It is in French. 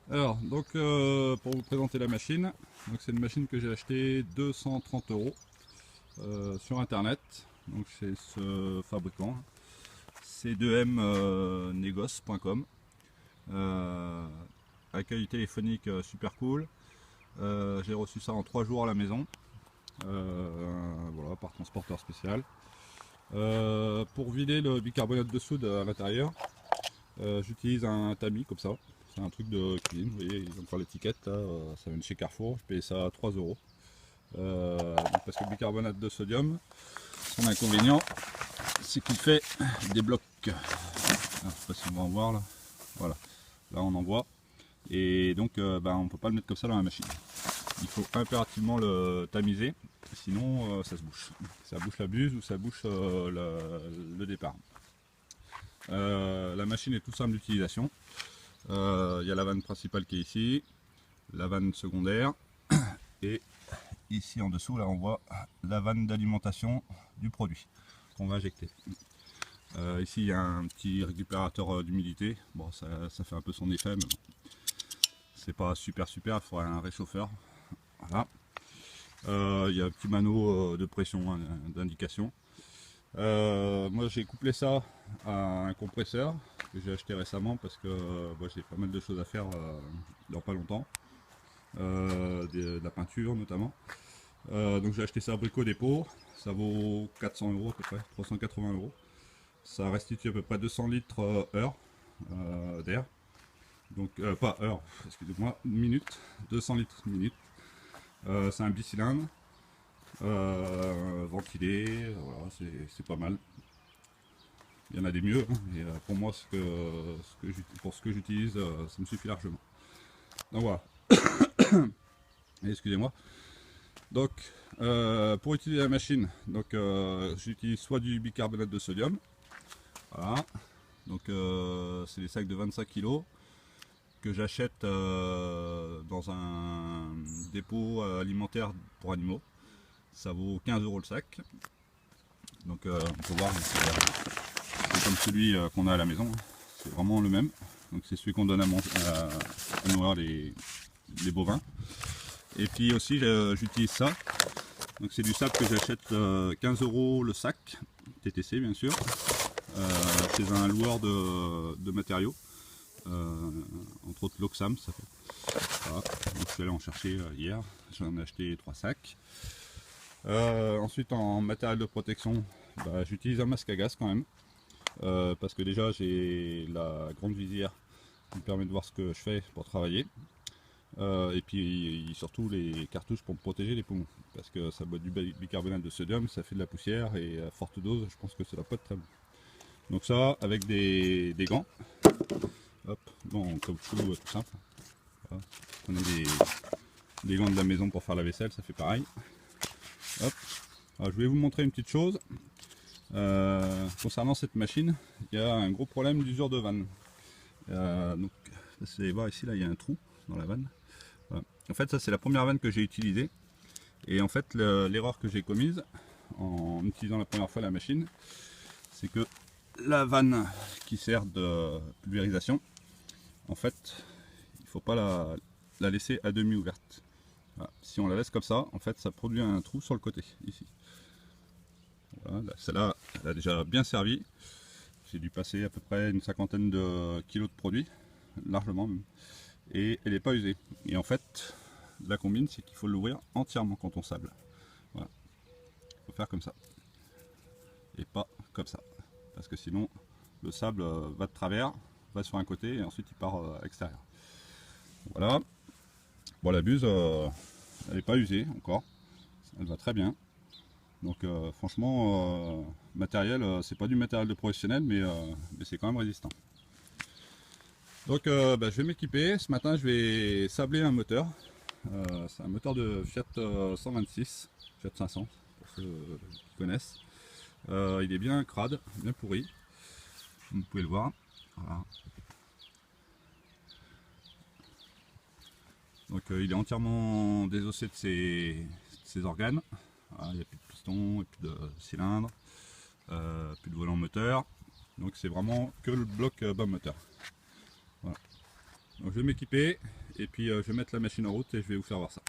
Alors, donc pour vous présenter la machine, donc c'est une machine que j'ai achetée 230 € sur internet. Donc c'est ce fabricant, c2m negos.com. Accueil téléphonique super cool. J'ai reçu ça en 3 jours à la maison. Voilà, par transporteur spécial. Pour vider le bicarbonate de soude à l'intérieur, j'utilise un tamis comme ça. C'est un truc de cuisine, vous voyez, ils ont pas l'étiquette, là, ça vient de chez Carrefour, je paye ça à 3 €. Parce que le bicarbonate de sodium, son inconvénient, c'est qu'il fait des blocs. Alors, je sais pas si on va en voir là. Voilà, là on en voit. Et donc on ne peut pas le mettre comme ça dans la machine. Il faut impérativement le tamiser, sinon ça se bouche. Ça bouche la buse ou ça bouche le départ. La machine est tout simple d'utilisation. Il y a la vanne principale qui est ici, la vanne secondaire, et ici en dessous, là on voit la vanne d'alimentation du produit qu'on va injecter. Ici il y a un petit récupérateur d'humidité. Bon, ça fait un peu son effet, mais bon, c'est pas super, il faudrait un réchauffeur. Voilà. Il y a un petit mano de pression, hein, d'indication. Moi j'ai couplé ça à un compresseur que j'ai acheté récemment parce que j'ai pas mal de choses à faire dans pas longtemps, de la peinture notamment. Donc j'ai acheté ça à Brico Dépôt, ça vaut 400 € à peu près, 380 €. Ça restitue à peu près 200 litres heure d'air. Donc pas heure, excusez-moi, minute, 200 litres minute. C'est un bicylindre. Ventilé, voilà, c'est pas mal. Il y en a des mieux, hein, mais pour moi, pour ce que j'utilise, ça me suffit largement. Donc voilà. Excusez-moi. Donc, pour utiliser la machine, donc j'utilise soit du bicarbonate de sodium. Voilà. Donc, c'est des sacs de 25 kg que j'achète dans un dépôt alimentaire pour animaux. Ça vaut 15 € le sac. Donc on peut voir, c'est comme celui qu'on a à la maison. C'est vraiment le même. Donc c'est celui qu'on donne à nourrir les bovins. Et puis aussi j'utilise ça. Donc c'est du sable que j'achète 15 € le sac, TTC bien sûr, chez un loueur de matériaux, entre autres l'Oxam ça fait. Voilà. Donc je suis allé en chercher hier, j'en ai acheté 3 sacs. Ensuite en matériel de protection, j'utilise un masque à gaz quand même, parce que déjà j'ai la grande visière qui me permet de voir ce que je fais pour travailler, et puis surtout les cartouches pour me protéger les poumons, parce que ça boit du bicarbonate de sodium, ça fait de la poussière et à forte dose je pense que ça doit pas être très bon. Donc ça avec des gants, hop, gants en caoutchouc tout simple. Voilà. On a des gants de la maison pour faire la vaisselle, ça fait pareil. Hop. Alors, je vais vous montrer une petite chose. Concernant cette machine, il y a un gros problème d'usure de vanne. Donc, vous allez voir ici, là, il y a un trou dans la vanne. Voilà. En fait, ça c'est la première vanne que j'ai utilisée. Et en fait, l'erreur que j'ai commise en utilisant la première fois la machine, c'est que la vanne qui sert de pulvérisation, en fait, il ne faut pas la laisser à demi ouverte. Voilà. Si on la laisse comme ça, en fait, ça produit un trou sur le côté, ici. Voilà, celle-là, elle a déjà bien servi. J'ai dû passer à peu près une cinquantaine de kilos de produit, largement même. Et elle n'est pas usée. Et en fait, la combine, c'est qu'il faut l'ouvrir entièrement quand on sable. Voilà. Il faut faire comme ça. Et pas comme ça. Parce que sinon, le sable va de travers, va sur un côté et ensuite il part à l'extérieur. Voilà. Bon, la buse, elle n'est pas usée encore. Elle va très bien. Donc franchement, matériel, c'est pas du matériel de professionnel, mais c'est quand même résistant. Donc je vais m'équiper. Ce matin, je vais sabler un moteur. C'est un moteur de Fiat 126, Fiat 500, pour ceux qui connaissent. Il est bien crade, bien pourri, comme vous pouvez le voir. Voilà. Donc il est entièrement désossé de ses organes. Voilà, il n'y a plus de piston, plus de cylindre, plus de volant moteur. Donc c'est vraiment que le bloc bas moteur. Voilà. Donc je vais m'équiper, et puis je vais mettre la machine en route et je vais vous faire voir ça.